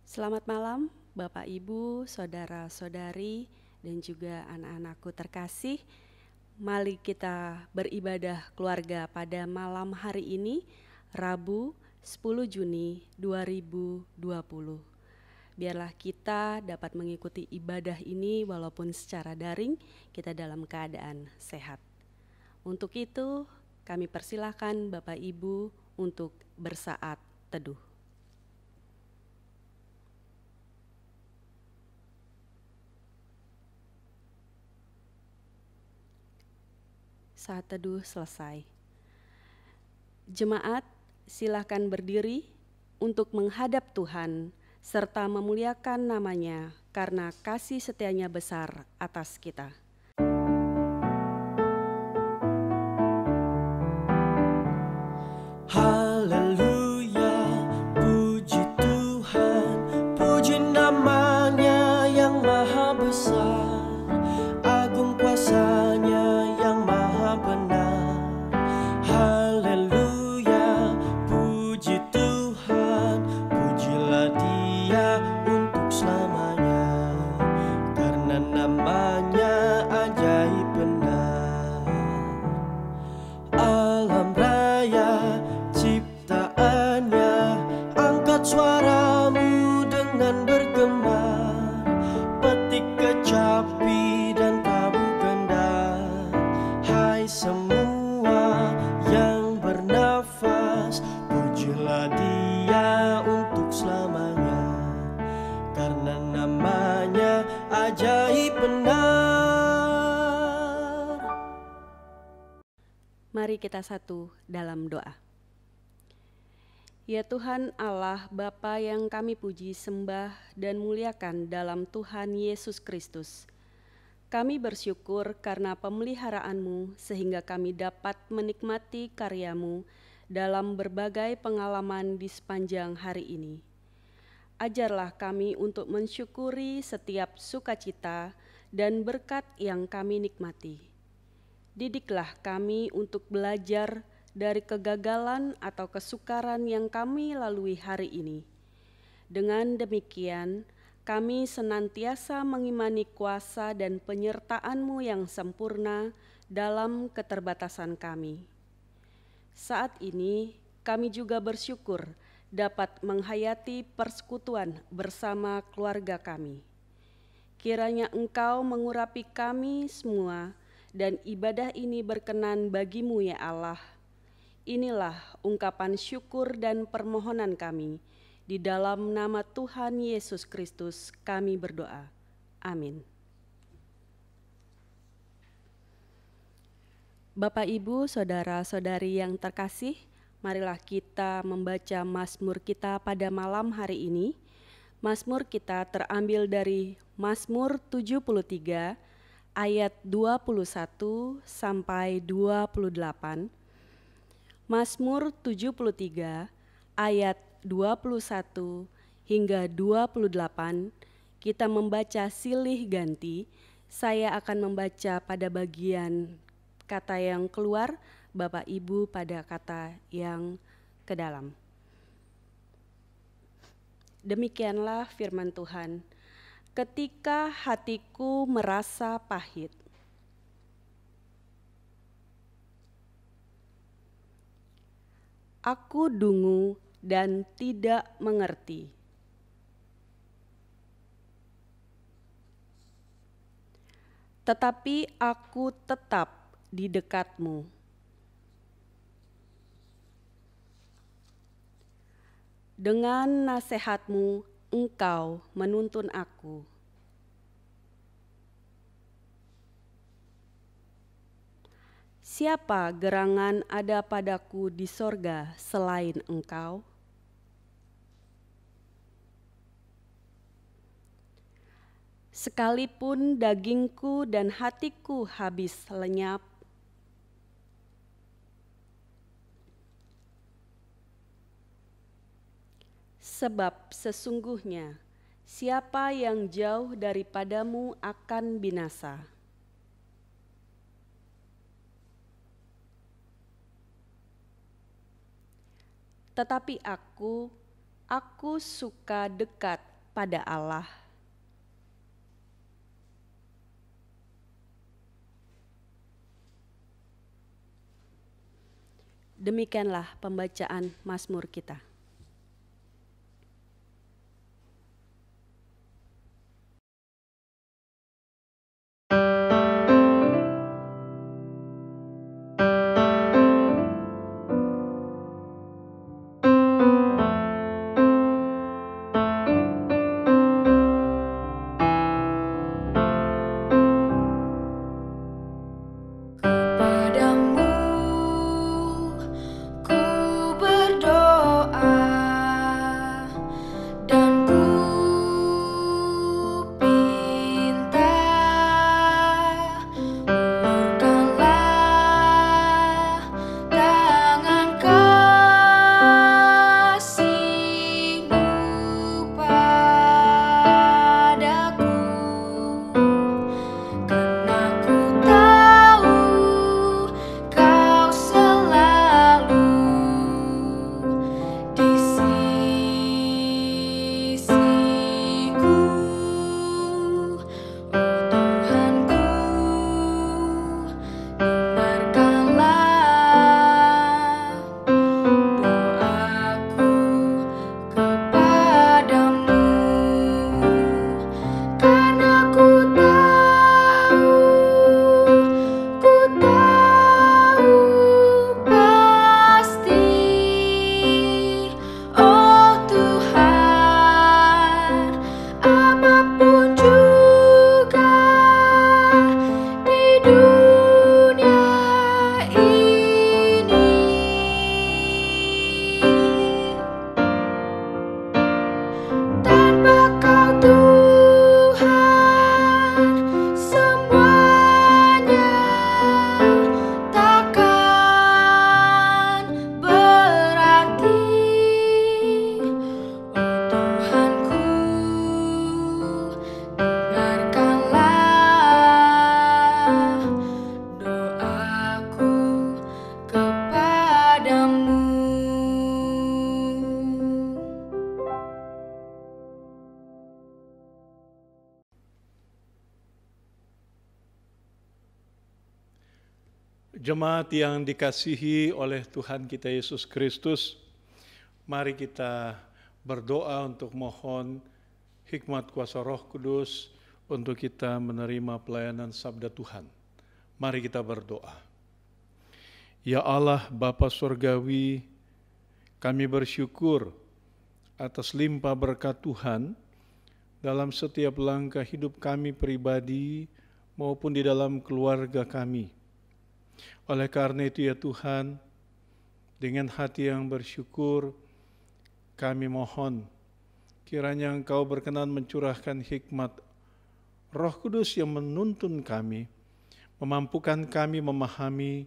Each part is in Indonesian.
Selamat malam, Bapak, Ibu, saudara-saudari, dan juga anak-anakku terkasih. Mari kita beribadah keluarga pada malam hari ini, Rabu 10 Juni 2020. Biarlah kita dapat mengikuti ibadah ini walaupun secara daring, kita dalam keadaan sehat. Untuk itu, kami persilahkan Bapak Ibu untuk bersaat teduh. Saat teduh selesai. Jemaat, silakan berdiri untuk menghadap Tuhan serta memuliakan namanya karena kasih setianya besar atas kita. Haleluya, puji Tuhan, puji namanya yang maha besar, agung kuasanya yang maha benar. Haleluya, puji Tuhan, pujilah Dia untuk selamanya, karena namanya ajaib benar. Alam raya ciptaannya, angkat suaramu dengan bergema, petik kecapi dan tabu ganda. Hai semua yang bernafas, pujilah Dia untuk selamanya, karena namanya ajaib benar. Mari kita satu dalam doa. Ya Tuhan Allah Bapa yang kami puji, sembah, dan muliakan dalam Tuhan Yesus Kristus. Kami bersyukur karena pemeliharaanmu sehingga kami dapat menikmati karyamu dalam berbagai pengalaman di sepanjang hari ini. Ajarlah kami untuk mensyukuri setiap sukacita dan berkat yang kami nikmati. Didiklah kami untuk belajar dari kegagalan atau kesukaran yang kami lalui hari ini. Dengan demikian, kami senantiasa mengimani kuasa dan penyertaan-Mu yang sempurna dalam keterbatasan kami. Saat ini, kami juga bersyukur dapat menghayati persekutuan bersama keluarga kami. Kiranya Engkau mengurapi kami semua, dan ibadah ini berkenan bagimu ya Allah. Inilah ungkapan syukur dan permohonan kami. Di dalam nama Tuhan Yesus Kristus kami berdoa. Amin. Bapak, Ibu, saudara-saudari yang terkasih, marilah kita membaca Mazmur kita pada malam hari ini. Mazmur kita terambil dari Mazmur 73 ayat 21 sampai 28. Mazmur 73 ayat 21 hingga 28 kita membaca silih ganti. Saya akan membaca pada bagian kata yang keluar, Bapak Ibu pada kata yang ke dalam. Demikianlah firman Tuhan. Ketika hatiku merasa pahit, aku dungu dan tidak mengerti. Tetapi aku tetap di dekat-Mu. Dengan nasihat-Mu, Engkau menuntun aku. Siapa gerangan ada padaku di sorga selain Engkau? Sekalipun dagingku dan hatiku habis lenyap, sebab sesungguhnya siapa yang jauh daripadamu akan binasa. Tetapi aku suka dekat kepada Allah. Demikianlah pembacaan Mazmur kita. Jemaat yang dikasihi oleh Tuhan kita Yesus Kristus, mari kita berdoa untuk mohon hikmat kuasa Roh Kudus untuk kita menerima pelayanan sabda Tuhan. Mari kita berdoa. Ya Allah Bapa Surgawi, kami bersyukur atas limpah berkat Tuhan dalam setiap langkah hidup kami pribadi maupun di dalam keluarga kami. Oleh karena itu ya Tuhan, dengan hati yang bersyukur, kami mohon kiranya Engkau berkenan mencurahkan hikmat Roh Kudus yang menuntun kami, memampukan kami memahami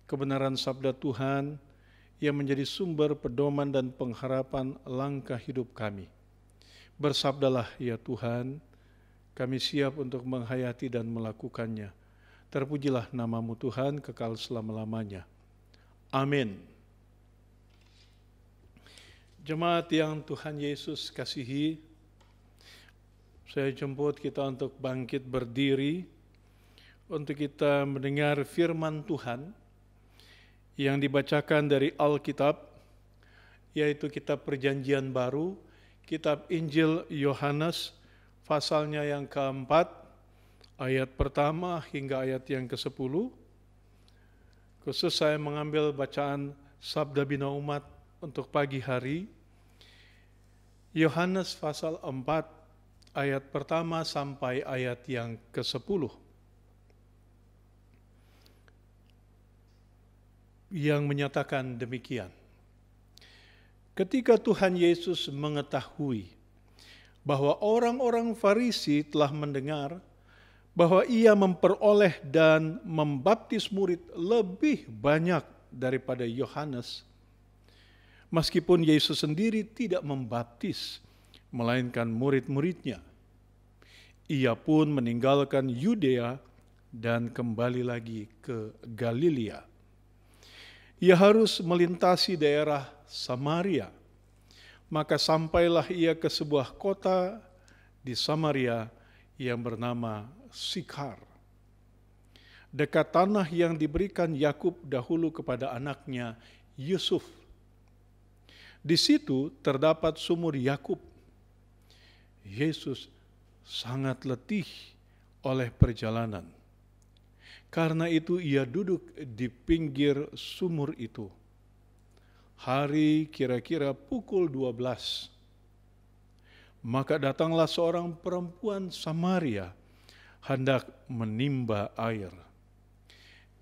kebenaran sabda Tuhan yang menjadi sumber pedoman dan pengharapan langkah hidup kami. Bersabdalah ya Tuhan, kami siap untuk menghayati dan melakukannya. Terpujilah nama-Mu Tuhan kekal selama-lamanya. Amin. Jemaat yang Tuhan Yesus kasihi, saya jemput kita untuk bangkit berdiri, untuk kita mendengar firman Tuhan yang dibacakan dari Alkitab, yaitu kitab Perjanjian Baru, kitab Injil Yohanes, pasalnya yang keempat, ayat pertama hingga ayat yang ke-10. Khusus saya mengambil bacaan Sabda Bina Umat untuk pagi hari. Yohanes pasal 4 ayat pertama sampai ayat yang ke-10. Yang menyatakan demikian. Ketika Tuhan Yesus mengetahui bahwa orang-orang Farisi telah mendengar bahwa ia memperoleh dan membaptis murid lebih banyak daripada Yohanes, meskipun Yesus sendiri tidak membaptis, melainkan murid-muridnya. Ia pun meninggalkan Yudea dan kembali lagi ke Galilea. Ia harus melintasi daerah Samaria. Maka sampailah ia ke sebuah kota di Samaria yang bernama Sikhar, dekat tanah yang diberikan Yakub dahulu kepada anaknya Yusuf. Di situ terdapat sumur Yakub. Yesus sangat letih oleh perjalanan. Karena itu ia duduk di pinggir sumur itu. Hari kira-kira pukul 12. Maka datanglah seorang perempuan Samaria hendak menimba air.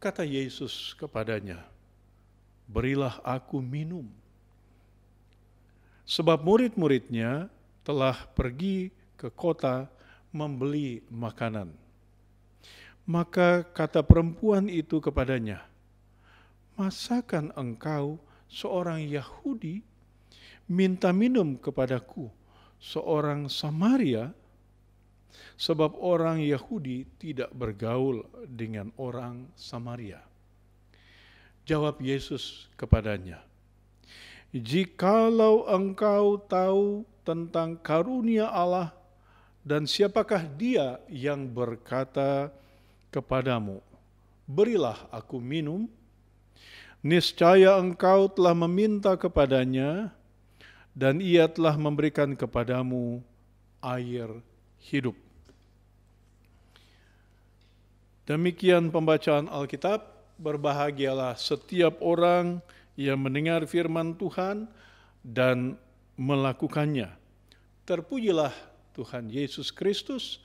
Kata Yesus kepadanya, "Berilah aku minum." Sebab murid-muridnya telah pergi ke kota membeli makanan. Maka kata perempuan itu kepadanya, "Masakan engkau seorang Yahudi minta minum kepadaku, seorang Samaria?" Sebab orang Yahudi tidak bergaul dengan orang Samaria. Jawab Yesus kepadanya, "Jikalau engkau tahu tentang karunia Allah dan siapakah dia yang berkata kepadamu, 'Berilah aku minum,' niscaya engkau telah meminta kepadanya dan ia telah memberikan kepadamu air hidup." Demikian pembacaan Alkitab. Berbahagialah setiap orang yang mendengar firman Tuhan dan melakukannya. Terpujilah Tuhan Yesus Kristus.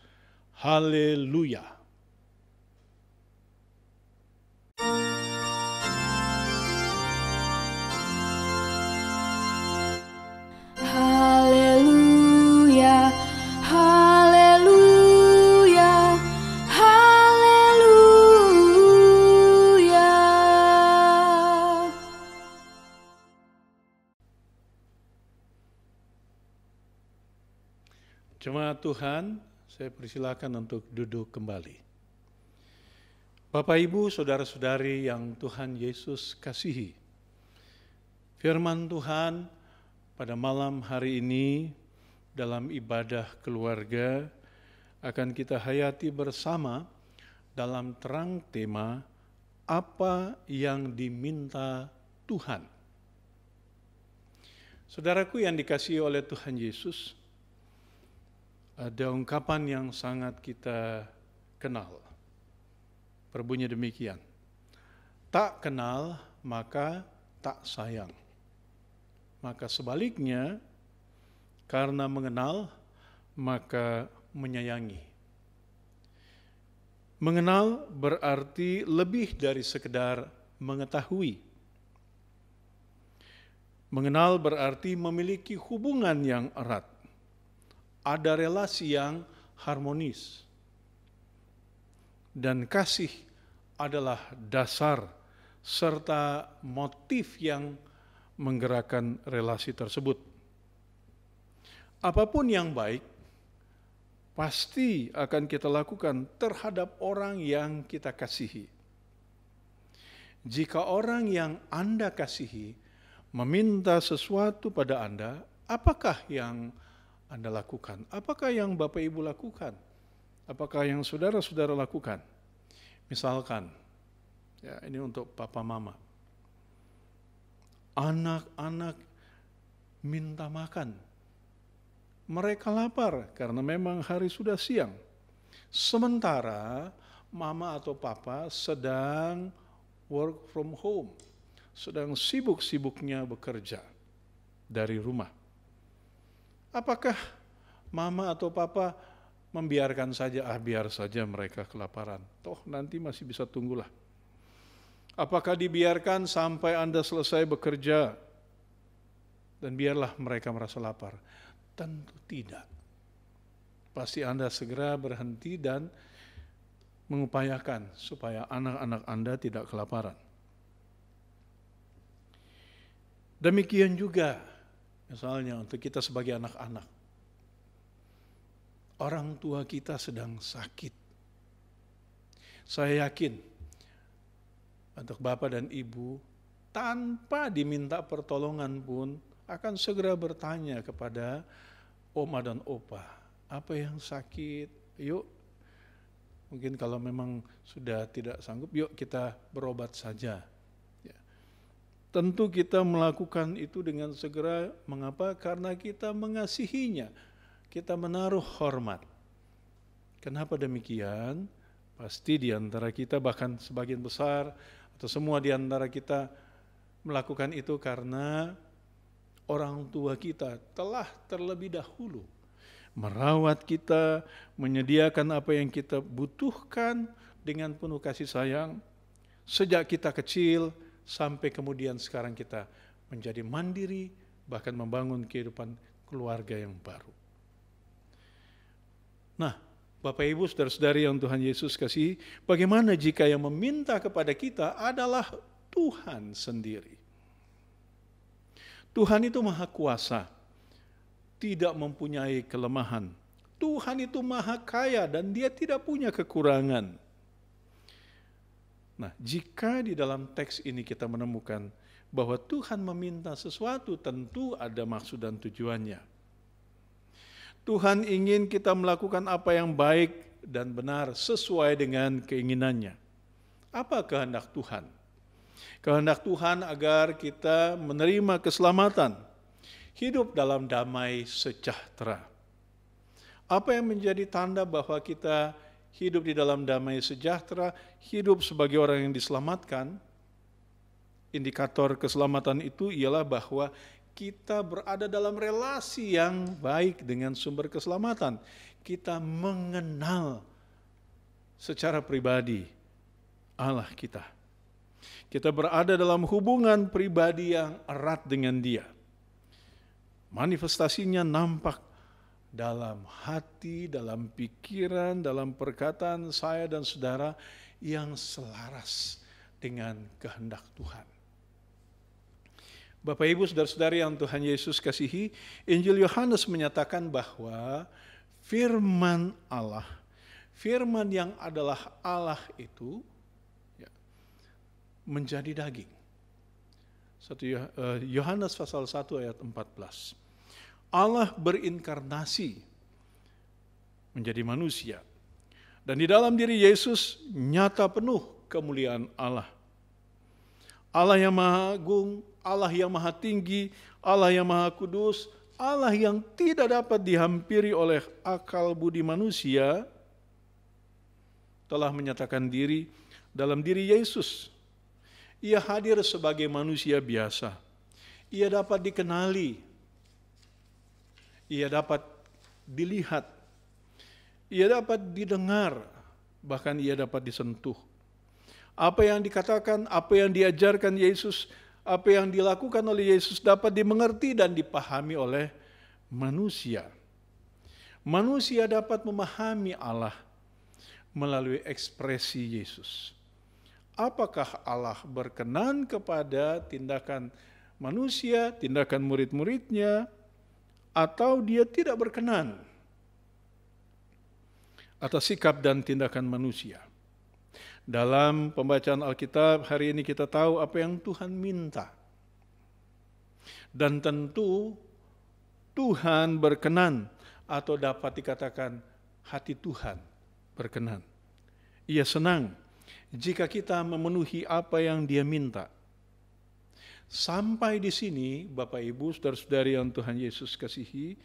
Haleluya. Haleluya, haleluya, haleluya. Jemaat Tuhan, saya persilakan untuk duduk kembali. Bapak, Ibu, saudara-saudari yang Tuhan Yesus kasihi, firman Tuhan pada malam hari ini dalam ibadah keluarga akan kita hayati bersama dalam terang tema apa yang diminta Tuhan. Saudaraku yang dikasihi oleh Tuhan Yesus, ada ungkapan yang sangat kita kenal. Berbunyi demikian, tak kenal maka tak sayang. Maka sebaliknya, karena mengenal maka menyayangi. Mengenal berarti lebih dari sekedar mengetahui. Mengenal berarti memiliki hubungan yang erat. Ada relasi yang harmonis. Dan kasih adalah dasar serta motif yang menggerakkan relasi tersebut. Apapun yang baik, pasti akan kita lakukan terhadap orang yang kita kasihi. Jika orang yang Anda kasihi meminta sesuatu pada Anda, apakah yang Anda lakukan? Apakah yang Bapak Ibu lakukan? Apakah yang saudara-saudara lakukan? Misalkan, ya ini untuk papa mama. Anak-anak minta makan. Mereka lapar karena memang hari sudah siang. Sementara mama atau papa sedang work from home, sedang sibuk-sibuknya bekerja dari rumah. Apakah mama atau papa membiarkan saja, biar saja mereka kelaparan, toh nanti masih bisa tunggulah? Apakah dibiarkan sampai Anda selesai bekerja dan biarlah mereka merasa lapar? Tentu tidak. Pasti Anda segera berhenti dan mengupayakan supaya anak-anak Anda tidak kelaparan. Demikian juga misalnya untuk kita sebagai anak-anak. Orang tua kita sedang sakit. Saya yakin untuk Bapak dan Ibu tanpa diminta pertolongan pun akan segera bertanya kepada oma dan opa, apa yang sakit? Yuk, mungkin kalau memang sudah tidak sanggup, yuk kita berobat saja. Ya. Tentu kita melakukan itu dengan segera. Mengapa? Karena kita mengasihinya, kita menaruh hormat. Kenapa demikian? Pasti di antara kita, bahkan sebagian besar atau semua di antara kita melakukan itu karena orang tua kita telah terlebih dahulu merawat kita, menyediakan apa yang kita butuhkan dengan penuh kasih sayang sejak kita kecil sampai kemudian sekarang kita menjadi mandiri, bahkan membangun kehidupan keluarga yang baru. Nah, Bapak Ibu, saudara-saudari yang Tuhan Yesus kasihi, bagaimana jika yang meminta kepada kita adalah Tuhan sendiri? Tuhan itu maha kuasa, tidak mempunyai kelemahan. Tuhan itu maha kaya dan dia tidak punya kekurangan. Nah, jika di dalam teks ini kita menemukan bahwa Tuhan meminta sesuatu, tentu ada maksud dan tujuannya. Tuhan ingin kita melakukan apa yang baik dan benar sesuai dengan keinginannya. Apa kehendak Tuhan? Kehendak Tuhan agar kita menerima keselamatan, hidup dalam damai sejahtera. Apa yang menjadi tanda bahwa kita hidup di dalam damai sejahtera, hidup sebagai orang yang diselamatkan? Indikator keselamatan itu ialah bahwa kita berada dalam relasi yang baik dengan sumber keselamatan. Kita mengenal secara pribadi Allah kita. Kita berada dalam hubungan pribadi yang erat dengan Dia. Manifestasinya nampak dalam hati, dalam pikiran, dalam perkataan saya dan saudara yang selaras dengan kehendak Tuhan. Bapak Ibu, saudara-saudari yang Tuhan Yesus kasihi, Injil Yohanes menyatakan bahwa firman Allah, firman yang adalah Allah itu menjadi daging. Yohanes pasal 1 ayat 14. Allah berinkarnasi menjadi manusia. Dan di dalam diri Yesus nyata penuh kemuliaan Allah. Allah yang maha agung, Allah yang maha tinggi, Allah yang maha kudus, Allah yang tidak dapat dihampiri oleh akal budi manusia, telah menyatakan diri dalam diri Yesus. Ia hadir sebagai manusia biasa. Ia dapat dikenali. Ia dapat dilihat. Ia dapat didengar. Bahkan ia dapat disentuh. Apa yang dikatakan, apa yang diajarkan Yesus, apa yang dilakukan oleh Yesus dapat dimengerti dan dipahami oleh manusia. Manusia dapat memahami Allah melalui ekspresi Yesus. Apakah Allah berkenan kepada tindakan manusia, tindakan murid-muridnya, atau dia tidak berkenan atas sikap dan tindakan manusia? Dalam pembacaan Alkitab hari ini kita tahu apa yang Tuhan minta. Dan tentu Tuhan berkenan, atau dapat dikatakan hati Tuhan berkenan. Ia senang jika kita memenuhi apa yang Dia minta. Sampai di sini, Bapak Ibu, saudara-saudari yang Tuhan Yesus kasihi,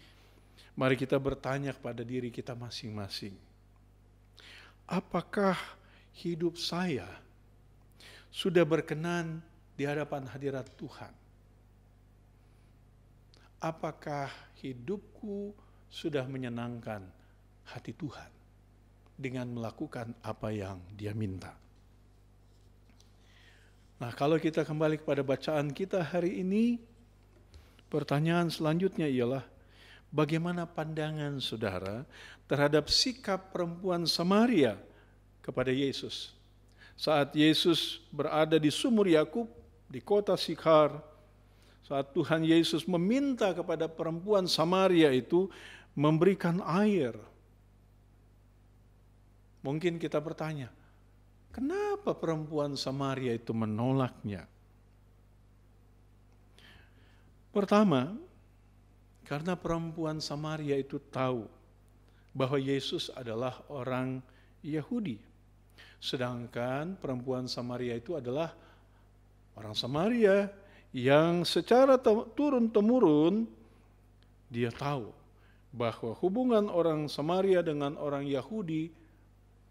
mari kita bertanya kepada diri kita masing-masing. Apakah hidup saya sudah berkenan di hadapan hadirat Tuhan? Apakah hidupku sudah menyenangkan hati Tuhan dengan melakukan apa yang Dia minta? Nah, kalau kita kembali kepada bacaan kita hari ini, pertanyaan selanjutnya ialah, bagaimana pandangan saudara terhadap sikap perempuan Samaria kepada Yesus? Saat Yesus berada di sumur Yakub di kota Sikhar, saat Tuhan Yesus meminta kepada perempuan Samaria itu memberikan air. Mungkin kita bertanya, kenapa perempuan Samaria itu menolaknya? Pertama, karena perempuan Samaria itu tahu bahwa Yesus adalah orang Yahudi. Sedangkan perempuan Samaria itu adalah orang Samaria yang secara turun-temurun dia tahu bahwa hubungan orang Samaria dengan orang Yahudi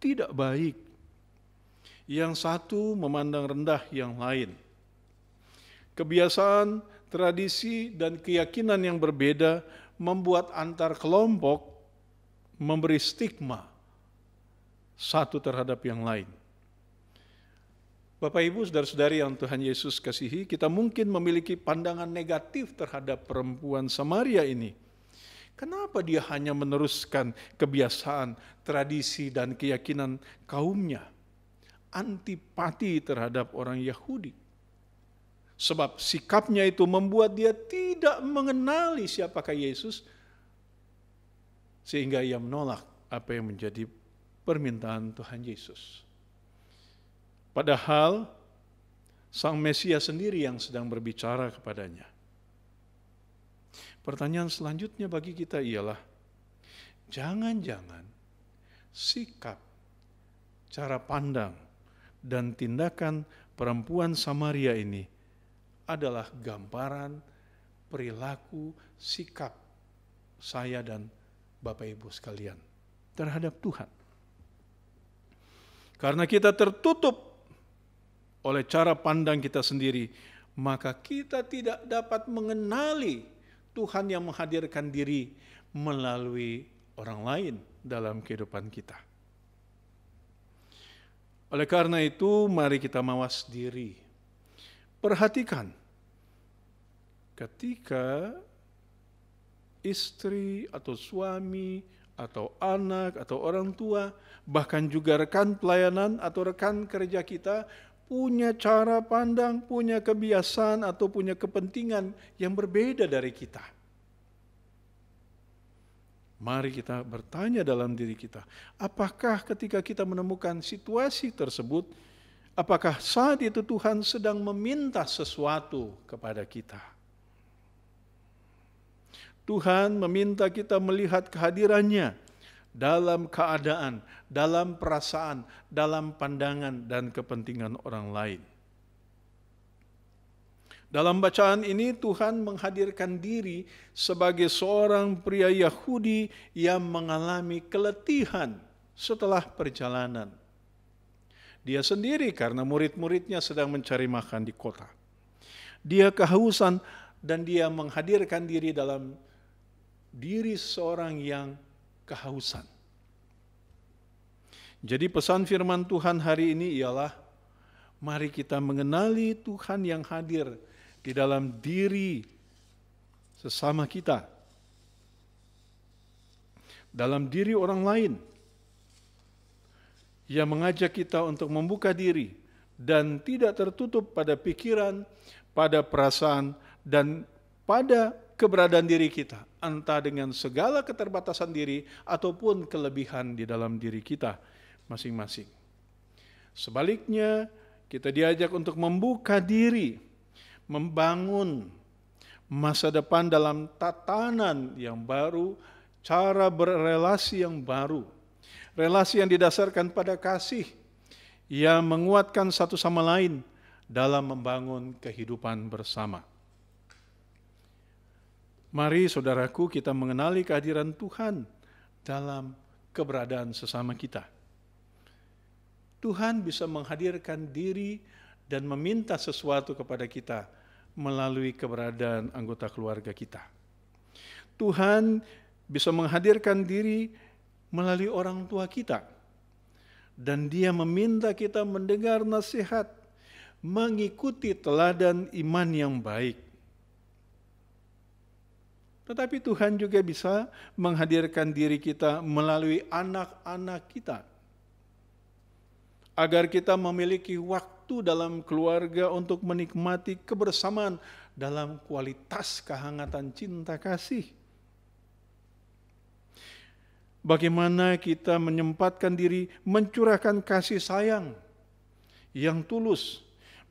tidak baik. Yang satu memandang rendah yang lain. Kebiasaan, tradisi, dan keyakinan yang berbeda membuat antar kelompok memberi stigma satu terhadap yang lain. Bapak Ibu, saudara-saudari yang Tuhan Yesus kasihi, kita mungkin memiliki pandangan negatif terhadap perempuan Samaria ini. Kenapa dia hanya meneruskan kebiasaan, tradisi, dan keyakinan kaumnya? Antipati terhadap orang Yahudi. Sebab sikapnya itu membuat dia tidak mengenali siapakah Yesus, sehingga ia menolak apa yang menjadi permintaan Tuhan Yesus. Padahal Sang Mesias sendiri yang sedang berbicara kepadanya. Pertanyaan selanjutnya bagi kita ialah, jangan-jangan sikap, cara pandang, dan tindakan perempuan Samaria ini adalah gambaran perilaku sikap saya dan Bapak Ibu sekalian terhadap Tuhan. Karena kita tertutup oleh cara pandang kita sendiri, maka kita tidak dapat mengenali Tuhan yang menghadirkan diri melalui orang lain dalam kehidupan kita. Oleh karena itu, mari kita mawas diri. Perhatikan, ketika istri atau suami atau anak atau orang tua, bahkan juga rekan pelayanan atau rekan kerja kita punya cara pandang, punya kebiasaan atau punya kepentingan yang berbeda dari kita. Mari kita bertanya dalam diri kita, apakah ketika kita menemukan situasi tersebut, apakah saat itu Tuhan sedang meminta sesuatu kepada kita? Tuhan meminta kita melihat kehadirannya dalam keadaan, dalam perasaan, dalam pandangan dan kepentingan orang lain. Dalam bacaan ini Tuhan menghadirkan diri sebagai seorang pria Yahudi yang mengalami keletihan setelah perjalanan. Dia sendiri karena murid-muridnya sedang mencari makan di kota. Dia kehausan dan dia menghadirkan diri dalam diri seorang yang kehausan. Jadi pesan firman Tuhan hari ini ialah, mari kita mengenali Tuhan yang hadir di dalam diri sesama kita, dalam diri orang lain, yang mengajak kita untuk membuka diri dan tidak tertutup pada pikiran, pada perasaan, dan pada keberadaan diri kita, entah dengan segala keterbatasan diri ataupun kelebihan di dalam diri kita masing-masing. Sebaliknya, kita diajak untuk membuka diri, membangun masa depan dalam tatanan yang baru, cara berrelasi yang baru, relasi yang didasarkan pada kasih, yang menguatkan satu sama lain dalam membangun kehidupan bersama. Mari saudaraku, kita mengenali kehadiran Tuhan dalam keberadaan sesama kita. Tuhan bisa menghadirkan diri dan meminta sesuatu kepada kita melalui keberadaan anggota keluarga kita. Tuhan bisa menghadirkan diri melalui orang tua kita. Dan Dia meminta kita mendengar nasihat, mengikuti teladan iman yang baik. Tetapi Tuhan juga bisa menghadirkan diri kita melalui anak-anak kita. Agar kita memiliki waktu dalam keluarga untuk menikmati kebersamaan dalam kualitas kehangatan cinta kasih. Bagaimana kita menyempatkan diri mencurahkan kasih sayang yang tulus,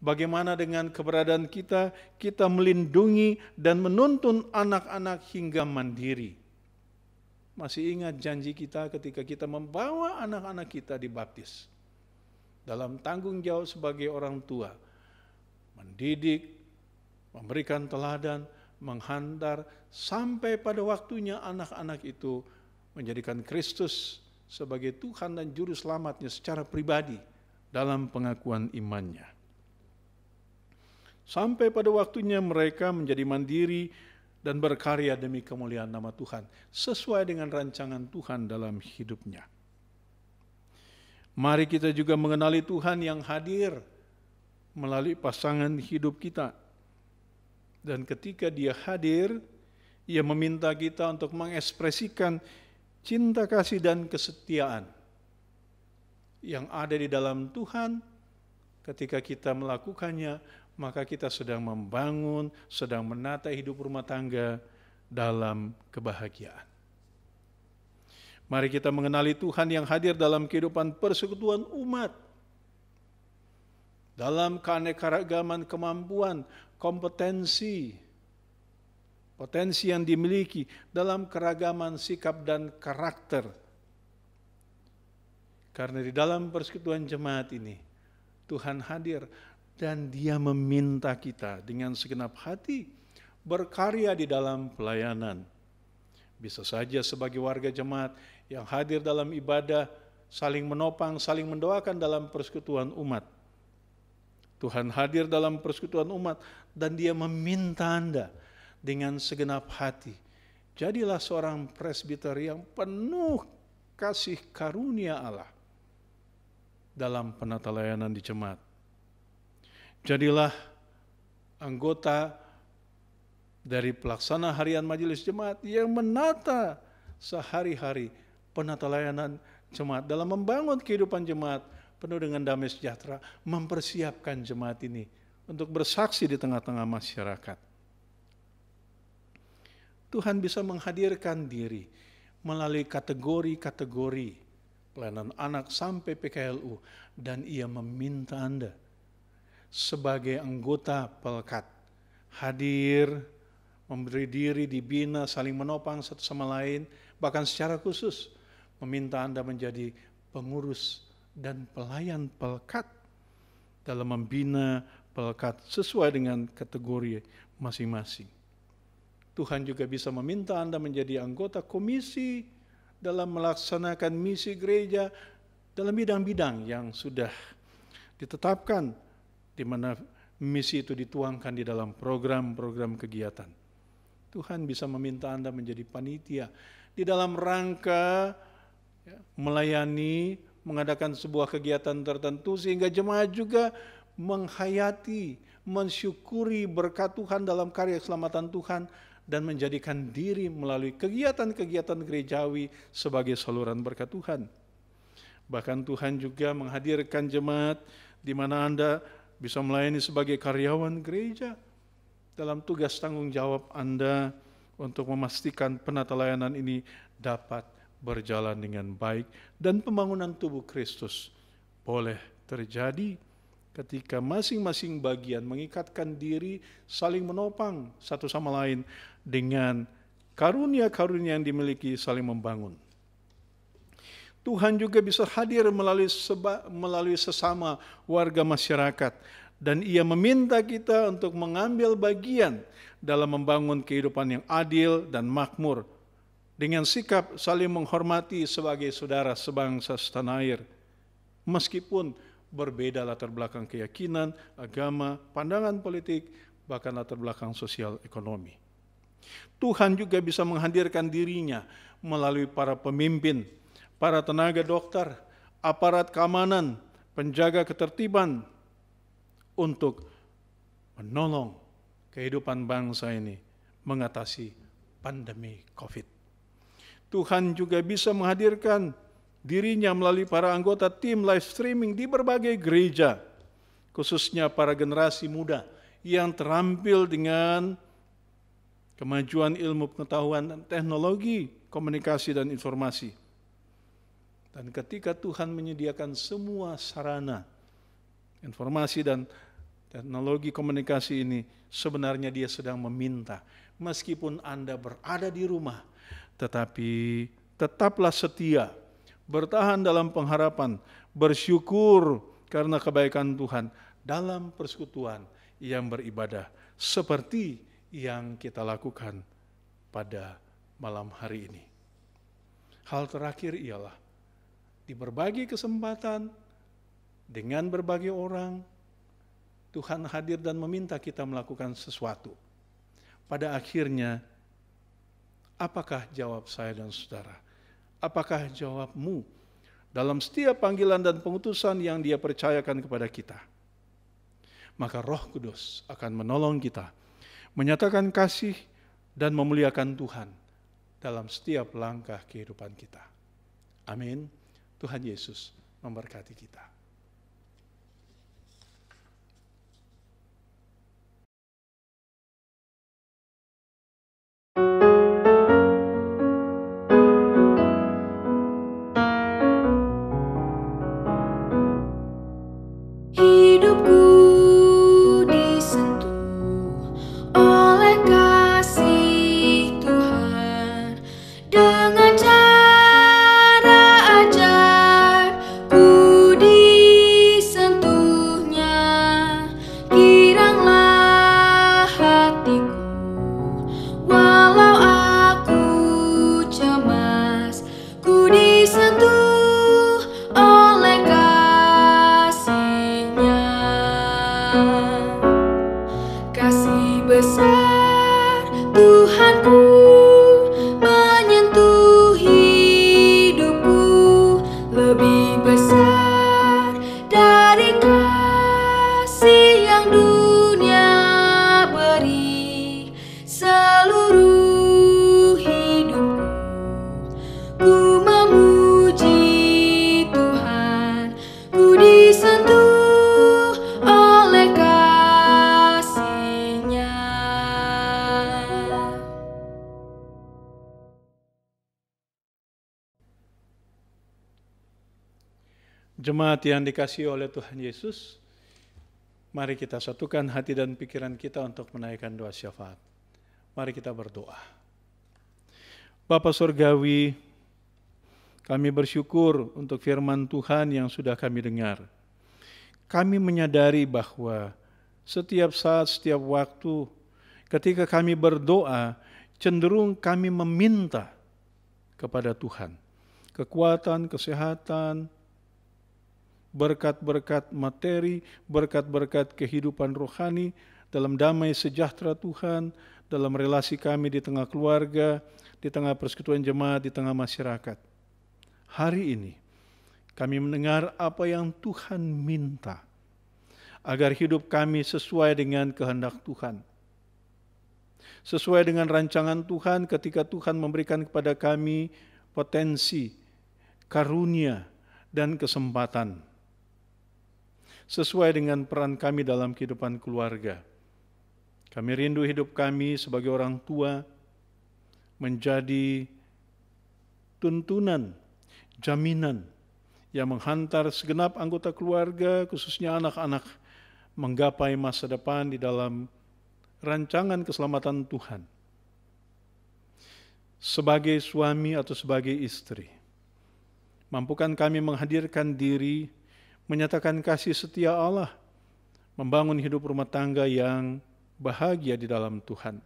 Bagaimana dengan keberadaan kita? Kita melindungi dan menuntun anak-anak hingga mandiri. Masih ingat janji kita ketika kita membawa anak-anak kita dibaptis. Dalam tanggung jawab sebagai orang tua. Mendidik, memberikan teladan, menghantar, sampai pada waktunya anak-anak itu menjadikan Kristus sebagai Tuhan dan Juru Selamatnya secara pribadi dalam pengakuan imannya. Sampai pada waktunya mereka menjadi mandiri dan berkarya demi kemuliaan nama Tuhan, sesuai dengan rancangan Tuhan dalam hidupnya. Mari kita juga mengenali Tuhan yang hadir melalui pasangan hidup kita. Dan ketika Dia hadir, Ia meminta kita untuk mengekspresikan cinta kasih dan kesetiaan yang ada di dalam Tuhan. Ketika kita melakukannya, maka kita sedang membangun, sedang menata hidup rumah tangga dalam kebahagiaan. Mari kita mengenali Tuhan yang hadir dalam kehidupan persekutuan umat. Dalam keanekaragaman kemampuan, kompetensi, potensi yang dimiliki, dalam keragaman sikap dan karakter. Karena di dalam persekutuan jemaat ini, Tuhan hadir dan Dia meminta kita dengan segenap hati berkarya di dalam pelayanan. Bisa saja sebagai warga jemaat yang hadir dalam ibadah, saling menopang, saling mendoakan dalam persekutuan umat. Tuhan hadir dalam persekutuan umat dan Dia meminta Anda dengan segenap hati. Jadilah seorang presbiter yang penuh kasih karunia Allah dalam penata layanan di jemaat. Jadilah anggota dari pelaksana harian majelis jemaat yang menata sehari-hari penata layanan jemaat dalam membangun kehidupan jemaat penuh dengan damai sejahtera, mempersiapkan jemaat ini untuk bersaksi di tengah-tengah masyarakat. Tuhan bisa menghadirkan diri melalui kategori-kategori pelayanan anak sampai PKLU, dan Ia meminta Anda sebagai anggota Pelkat hadir, memberi diri, dibina, saling menopang satu sama lain, bahkan secara khusus meminta Anda menjadi pengurus dan pelayan Pelkat dalam membina Pelkat sesuai dengan kategori masing-masing. Tuhan juga bisa meminta Anda menjadi anggota komisi dalam melaksanakan misi gereja dalam bidang-bidang yang sudah ditetapkan, di mana misi itu dituangkan di dalam program-program kegiatan. Tuhan bisa meminta Anda menjadi panitia di dalam rangka melayani, mengadakan sebuah kegiatan tertentu sehingga jemaat juga menghayati, mensyukuri berkat Tuhan dalam karya keselamatan Tuhan dan menjadikan diri melalui kegiatan-kegiatan gerejawi sebagai saluran berkat Tuhan. Bahkan Tuhan juga menghadirkan jemaat di mana Anda bisa melayani sebagai karyawan gereja dalam tugas tanggung jawab Anda untuk memastikan penata layanan ini dapat berjalan dengan baik dan pembangunan tubuh Kristus boleh terjadi ketika masing-masing bagian mengikatkan diri, saling menopang satu sama lain dengan karunia-karunia yang dimiliki, saling membangun. Tuhan juga bisa hadir melalui sesama warga masyarakat, dan Ia meminta kita untuk mengambil bagian dalam membangun kehidupan yang adil dan makmur dengan sikap saling menghormati sebagai saudara sebangsa setanah air, meskipun berbeda latar belakang keyakinan, agama, pandangan politik, bahkan latar belakang sosial ekonomi. Tuhan juga bisa menghadirkan dirinya melalui para pemimpin, para tenaga dokter, aparat keamanan, penjaga ketertiban untuk menolong kehidupan bangsa ini mengatasi pandemi COVID. Tuhan juga bisa menghadirkan dirinya melalui para anggota tim live streaming di berbagai gereja, khususnya para generasi muda yang terampil dengan kemajuan ilmu pengetahuan dan teknologi, komunikasi dan informasi. Dan ketika Tuhan menyediakan semua sarana, informasi dan Teknologi komunikasi ini sebenarnya dia sedang meminta, meskipun Anda berada di rumah, tetapi tetaplah setia, bertahan dalam pengharapan, bersyukur karena kebaikan Tuhan dalam persekutuan yang beribadah seperti yang kita lakukan pada malam hari ini. Hal terakhir ialah di berbagai kesempatan dengan berbagai orang Tuhan hadir dan meminta kita melakukan sesuatu. Pada akhirnya, apakah jawab saya dan saudara? Apakah jawabmu dalam setiap panggilan dan pengutusan yang Dia percayakan kepada kita? Maka Roh Kudus akan menolong kita menyatakan kasih dan memuliakan Tuhan dalam setiap langkah kehidupan kita. Amin. Tuhan Yesus memberkati kita. Hidupku disentuh oleh kasih Tuhan dengan cara ajaib ku disentuhnya. Giranglah hatiku walau aku cemas, ku disentuh oleh kasih-Nya. Kasih besar Tuhanku menyentuh hidupku, lebih besar dari kasih yang dunia beri. Seluruh hidupku ku memuji Tuhan, ku disentuh oleh kasih-Nya. Jemaat yang dikasihi oleh Tuhan Yesus, mari kita satukan hati dan pikiran kita untuk menaikkan doa syafaat. Mari kita berdoa. Bapa Surgawi, kami bersyukur untuk firman Tuhan yang sudah kami dengar. Kami menyadari bahwa setiap saat, setiap waktu, ketika kami berdoa, cenderung kami meminta kepada Tuhan kekuatan, kesehatan, berkat-berkat materi, berkat-berkat kehidupan rohani, dalam damai sejahtera Tuhan, dalam relasi kami di tengah keluarga, di tengah persekutuan jemaat, di tengah masyarakat. Hari ini kami mendengar apa yang Tuhan minta, agar hidup kami sesuai dengan kehendak Tuhan, sesuai dengan rancangan Tuhan ketika Tuhan memberikan kepada kami potensi, karunia, dan kesempatan, sesuai dengan peran kami dalam kehidupan keluarga. Kami rindu hidup kami sebagai orang tua menjadi tuntunan, jaminan yang menghantar segenap anggota keluarga, khususnya anak-anak, menggapai masa depan di dalam rancangan keselamatan Tuhan. Sebagai suami atau sebagai istri, mampukan kami menghadirkan diri, menyatakan kasih setia Allah, membangun hidup rumah tangga yang bahagia di dalam Tuhan.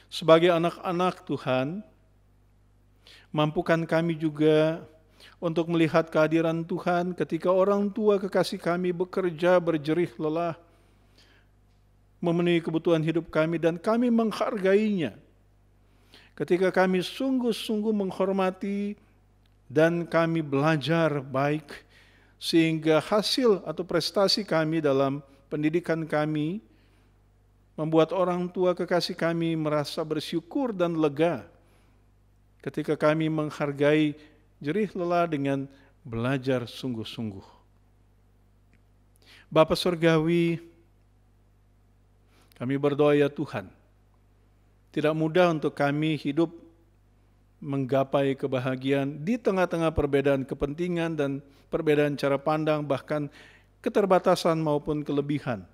Sebagai anak-anak Tuhan, mampukan kami juga untuk melihat kehadiran Tuhan ketika orang tua kekasih kami bekerja berjerih lelah, memenuhi kebutuhan hidup kami, dan kami menghargainya. Ketika kami sungguh-sungguh menghormati dan kami belajar baik, sehingga hasil atau prestasi kami dalam pendidikan kami membuat orang tua kekasih kami merasa bersyukur dan lega ketika kami menghargai jerih lelah dengan belajar sungguh-sungguh. Bapa Surgawi, kami berdoa ya Tuhan, tidak mudah untuk kami hidup menggapai kebahagiaan di tengah-tengah perbedaan kepentingan dan perbedaan cara pandang, bahkan keterbatasan maupun kelebihan.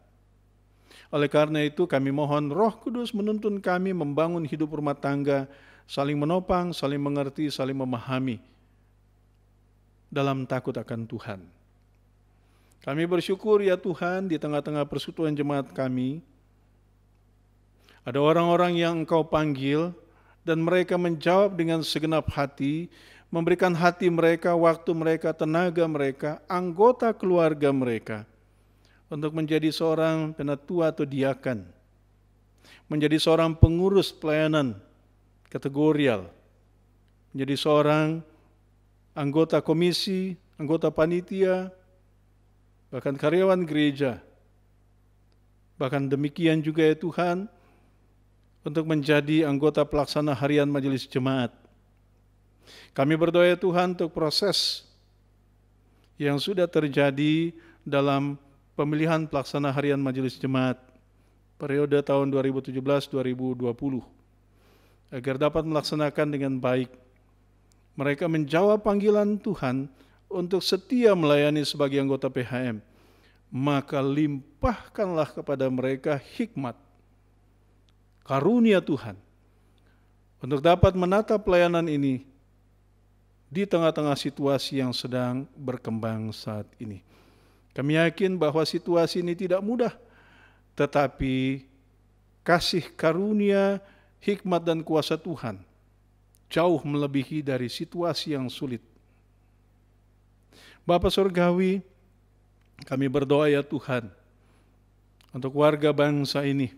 Oleh karena itu kami mohon Roh Kudus menuntun kami membangun hidup rumah tangga, saling menopang, saling mengerti, saling memahami dalam takut akan Tuhan. Kami bersyukur ya Tuhan, di tengah-tengah persekutuan jemaat kami, ada orang-orang yang Engkau panggil dan mereka menjawab dengan segenap hati, memberikan hati mereka, waktu mereka, tenaga mereka, anggota keluarga mereka, untuk menjadi seorang penatua atau diakan, menjadi seorang pengurus pelayanan kategorial, menjadi seorang anggota komisi, anggota panitia, bahkan karyawan gereja. Bahkan demikian juga ya Tuhan, untuk menjadi anggota pelaksana harian majelis jemaat. Kami berdoa ya Tuhan untuk proses yang sudah terjadi dalam pemilihan pelaksana harian majelis jemaat periode tahun 2017-2020, agar dapat melaksanakan dengan baik. Mereka menjawab panggilan Tuhan untuk setia melayani sebagai anggota PHM. Maka limpahkanlah kepada mereka hikmat, karunia Tuhan, untuk dapat menata pelayanan ini di tengah-tengah situasi yang sedang berkembang saat ini. Kami yakin bahwa situasi ini tidak mudah, tetapi kasih karunia, hikmat dan kuasa Tuhan jauh melebihi dari situasi yang sulit. Bapa Surgawi, kami berdoa ya Tuhan untuk warga bangsa ini,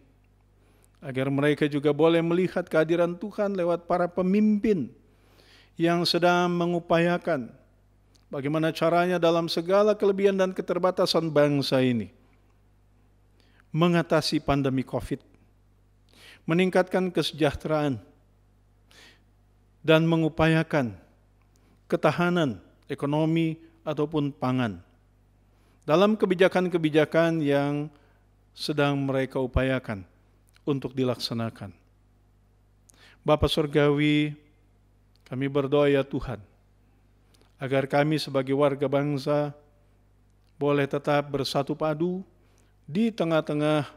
agar mereka juga boleh melihat kehadiran Tuhan lewat para pemimpin yang sedang mengupayakan bagaimana caranya dalam segala kelebihan dan keterbatasan bangsa ini mengatasi pandemi COVID, meningkatkan kesejahteraan, dan mengupayakan ketahanan ekonomi ataupun pangan dalam kebijakan-kebijakan yang sedang mereka upayakan untuk dilaksanakan. Bapa Surgawi, kami berdoa ya Tuhan, agar kami sebagai warga bangsa boleh tetap bersatu padu di tengah-tengah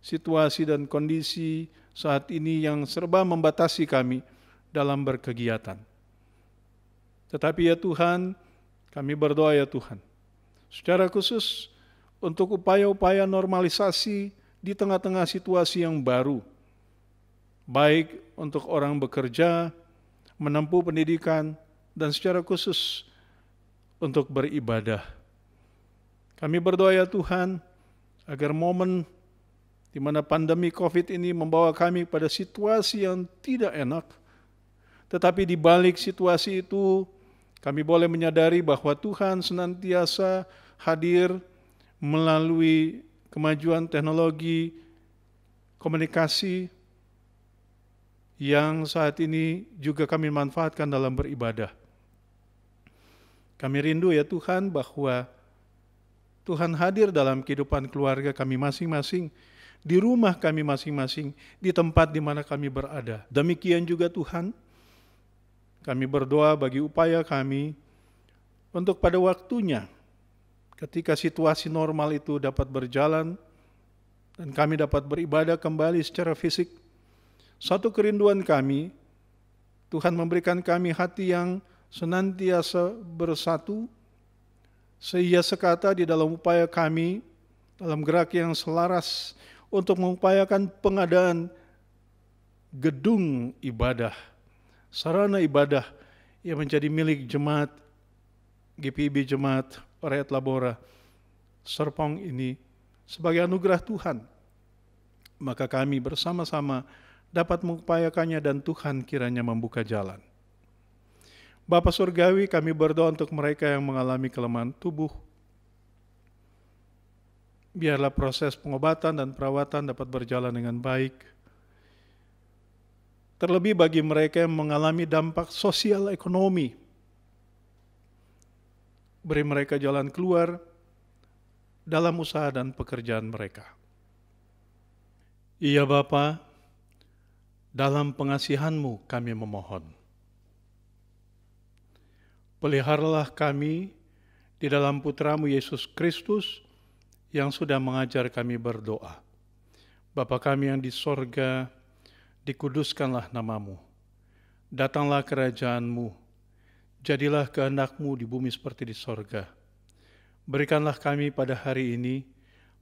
situasi dan kondisi saat ini yang serba membatasi kami dalam berkegiatan. Tetapi ya Tuhan, kami berdoa ya Tuhan, secara khusus untuk upaya-upaya normalisasi di tengah-tengah situasi yang baru, baik untuk orang bekerja, menempuh pendidikan, dan secara khusus untuk beribadah. Kami berdoa ya Tuhan, agar momen di mana pandemi COVID ini membawa kami pada situasi yang tidak enak, tetapi di balik situasi itu, kami boleh menyadari bahwa Tuhan senantiasa hadir melalui kemajuan teknologi komunikasi yang saat ini juga kami manfaatkan dalam beribadah. Kami rindu ya Tuhan bahwa Tuhan hadir dalam kehidupan keluarga kami masing-masing, di rumah kami masing-masing, di tempat di mana kami berada. Demikian juga Tuhan, kami berdoa bagi upaya kami untuk pada waktunya, ketika situasi normal itu dapat berjalan dan kami dapat beribadah kembali secara fisik. Satu kerinduan kami, Tuhan memberikan kami hati yang senantiasa bersatu, seia sekata di dalam upaya kami, dalam gerak yang selaras untuk mengupayakan pengadaan gedung ibadah, sarana ibadah yang menjadi milik jemaat GPIB Jemaat Rakyat Labora Serpong ini sebagai anugerah Tuhan. Maka kami bersama-sama dapat mengupayakannya dan Tuhan kiranya membuka jalan. Bapa Surgawi, kami berdoa untuk mereka yang mengalami kelemahan tubuh. Biarlah proses pengobatan dan perawatan dapat berjalan dengan baik. Terlebih bagi mereka yang mengalami dampak sosial ekonomi, beri mereka jalan keluar dalam usaha dan pekerjaan mereka. Iya Bapa, dalam pengasihan-Mu kami memohon. Peliharalah kami di dalam Putra-Mu Yesus Kristus yang sudah mengajar kami berdoa. Bapa kami yang di sorga, dikuduskanlah namamu. Datanglah kerajaan-Mu, jadilah kehendak-Mu di bumi seperti di sorga. Berikanlah kami pada hari ini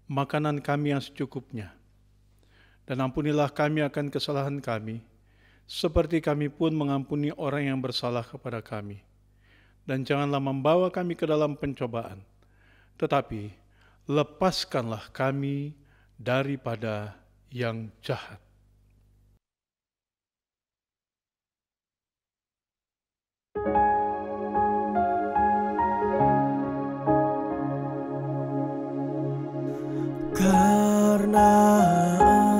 makanan kami yang secukupnya. Dan ampunilah kami akan kesalahan kami, seperti kami pun mengampuni orang yang bersalah kepada kami. Dan janganlah membawa kami ke dalam pencobaan, tetapi lepaskanlah kami daripada yang jahat. Karena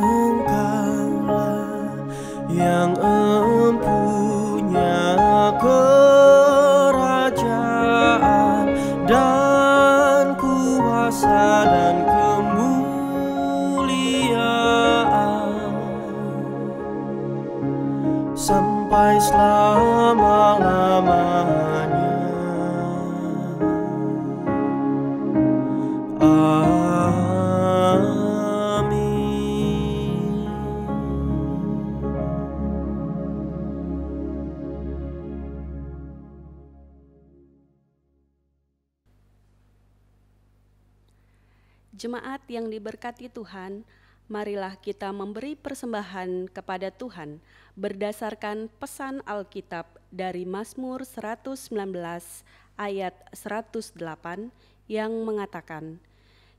Engkaulah yang empunya kerajaan dan kuasa dan kemuliaan sampai selama-lamanya. Jemaat yang diberkati Tuhan, marilah kita memberi persembahan kepada Tuhan berdasarkan pesan Alkitab dari Mazmur 119 ayat 108 yang mengatakan,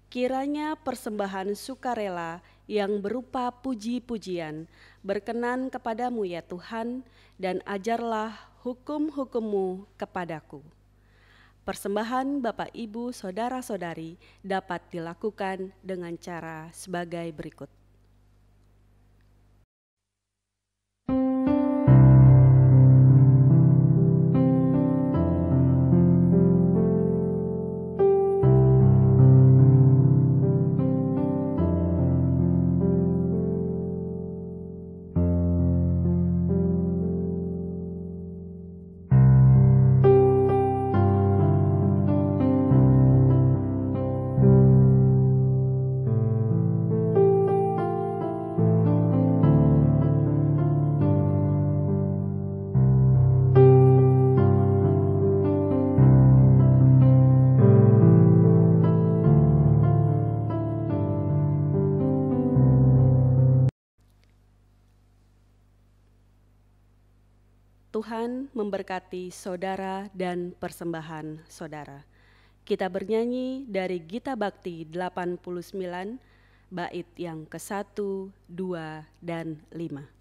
kiranya persembahan sukarela yang berupa puji-pujian berkenan kepadamu ya Tuhan, dan ajarlah hukum-hukum-Mu kepadaku. Persembahan Bapak, Ibu, Saudara-saudari dapat dilakukan dengan cara sebagai berikut. Tuhan memberkati saudara dan persembahan saudara. Kita bernyanyi dari Gita Bakti 89, bait yang ke-1, 2, dan 5.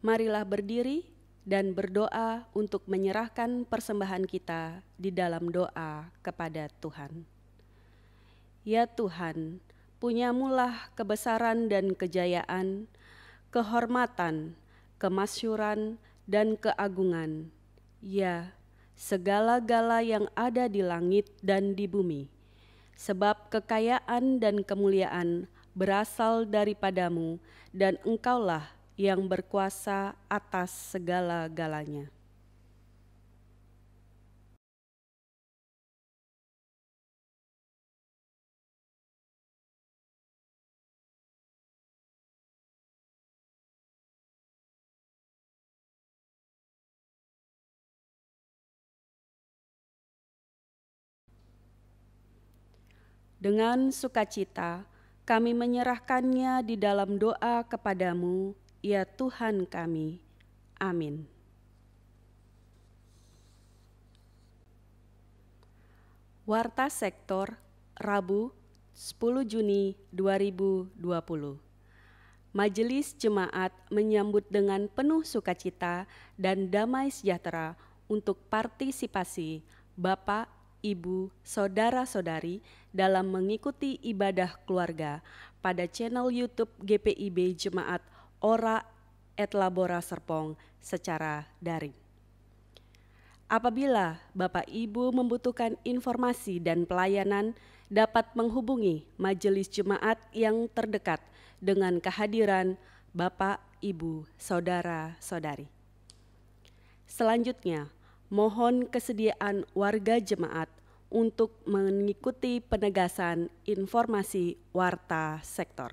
Marilah berdiri dan berdoa untuk menyerahkan persembahan kita di dalam doa kepada Tuhan. Ya Tuhan, punyamulah kebesaran dan kejayaan, kehormatan, kemasyuran, dan keagungan. Ya, segala-gala yang ada di langit dan di bumi. Sebab kekayaan dan kemuliaan berasal daripadamu, dan Engkaulah yang berkuasa atas segala-galanya. Dengan sukacita, kami menyerahkannya di dalam doa kepadamu, ya Tuhan kami. Amin. Warta Sektor, Rabu, 10 Juni 2020. Majelis Jemaat menyambut dengan penuh sukacita dan damai sejahtera untuk partisipasi Bapak, Ibu, Saudara-saudari dalam mengikuti ibadah keluarga pada channel YouTube GPIB Jemaat Ora et Labora Serpong secara daring. Apabila Bapak Ibu membutuhkan informasi dan pelayanan, dapat menghubungi majelis jemaat yang terdekat dengan kehadiran Bapak, Ibu, Saudara-saudari. Selanjutnya, mohon kesediaan warga jemaat untuk mengikuti penegasan informasi Warta Sektor.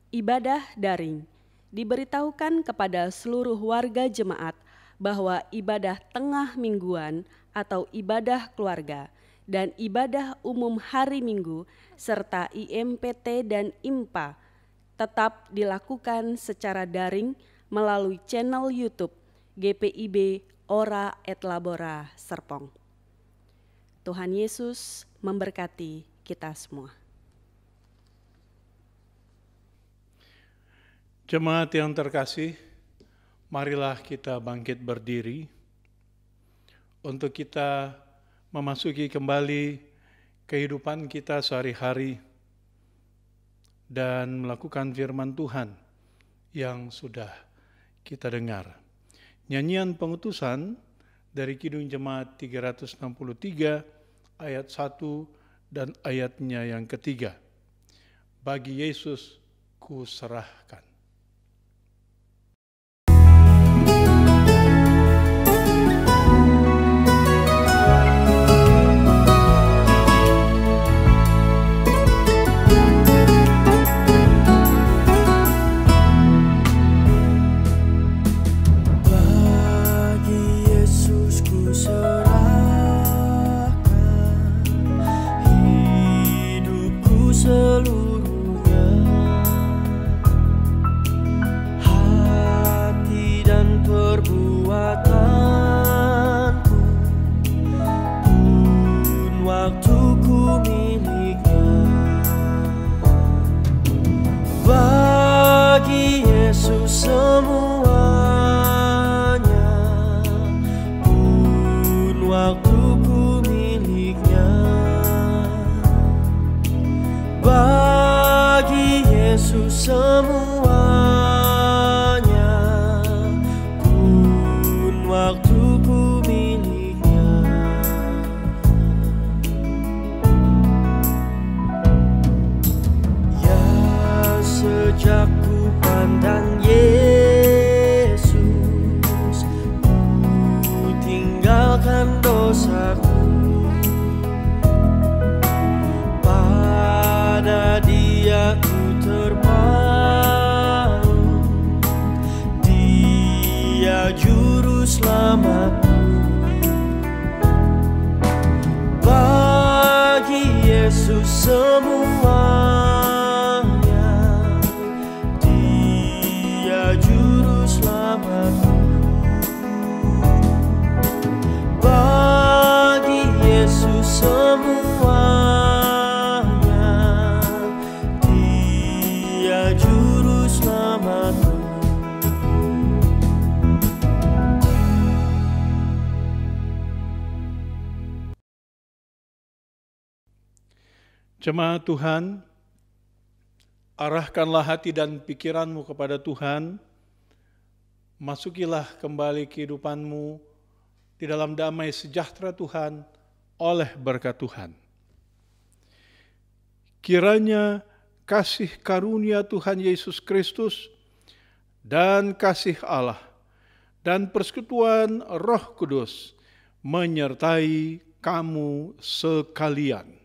Ibadah daring diberitahukan kepada seluruh warga jemaat bahwa ibadah tengah mingguan atau ibadah keluarga dan ibadah umum hari Minggu serta IMPT dan IMPA tetap dilakukan secara daring melalui channel YouTube GPIB Ora et Labora Serpong. Tuhan Yesus memberkati kita semua. Jemaat yang terkasih, marilah kita bangkit berdiri untuk kita memasuki kembali kehidupan kita sehari-hari dan melakukan firman Tuhan yang sudah kita dengar. Nyanyian pengutusan dari Kidung Jemaat 363 ayat 1 dan ayatnya yang ketiga. Bagi Yesus ku serahkan. Jemaat Tuhan, arahkanlah hati dan pikiranmu kepada Tuhan, masukilah kembali kehidupanmu di dalam damai sejahtera Tuhan oleh berkat Tuhan. Kiranya kasih karunia Tuhan Yesus Kristus dan kasih Allah dan persekutuan Roh Kudus menyertai kamu sekalian.